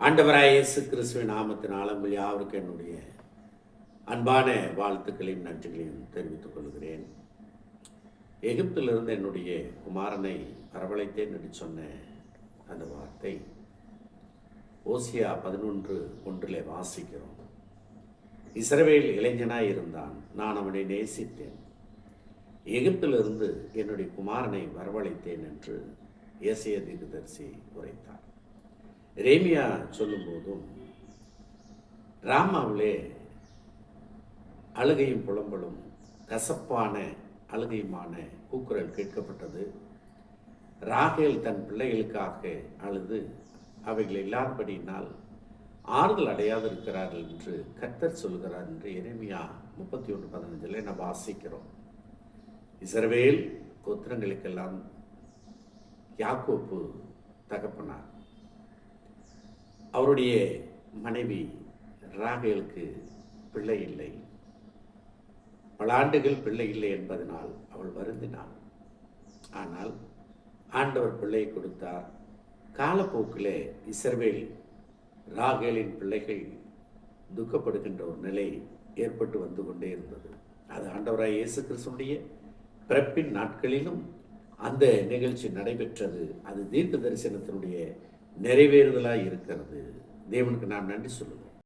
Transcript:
ஆண்டவராய் இயேசு கிறிஸ்துவின் நாமத்தினாலும் யாவருக்கு என்னுடைய அன்பான வாழ்த்துக்களையும் நன்றிகளையும் தெரிவித்துக் கொள்கிறேன். எகிப்திலிருந்து என்னுடைய குமாரனை வரவழைத்தேன் என்று சொன்ன அந்த வார்த்தை ஓசியா 11:1 வாசிக்கிறோம். இஸ்ரவேல் இளைஞனாய் இருந்தான், நான் அவனை நேசித்தேன், எகிப்திலிருந்து என்னுடைய குமாரனை வரவழைத்தேன் என்று ஏசாயா தீர்க்கதரிசி உரைத்தார். எரேமியா சொல்லும்போதும் ராமாவிலே அழுகையும் புலம்பலும் கசப்பான அழுகையுமான கூக்குரல் கேட்கப்பட்டது. ராகேல் தன் பிள்ளைகளுக்காக அழுது அவைகள் இல்லாதபடியினால் ஆறுதல் அடையாது இருக்கிறார்கள் என்று கர்த்தர் சொல்கிறார் என்று எரேமியா 31:15 நாம் வாசிக்கிறோம். இஸ்ரவேல் கோத்திரங்களுக்கெல்லாம் யாக்கோப்பு தகப்பனார். அவருடைய மனைவி ராகேலுக்கு பிள்ளை இல்லை. பல ஆண்டுகள் பிள்ளை இல்லை என்பதனால் அவள் வருந்தினாள். ஆனால் ஆண்டவர் பிள்ளையை கொடுத்தார். காலப்போக்கிலே இஸ்ரவேல் ராகேலின் பிள்ளைகள் துக்கப்படுகின்ற ஒரு நிலை ஏற்பட்டு வந்து கொண்டே இருந்தது. அது ஆண்டவராய் இயேசு கிறிஸ்துடைய பிறப்பின் நாட்களிலும் அந்த நிகழ்ச்சி நடைபெற்றது. அது தீர்க்க தரிசனத்தினுடைய நிறைவேறுதலாக இருக்கிறது. தேவனுக்கு நாம் நன்றி சொல்லுவோம்.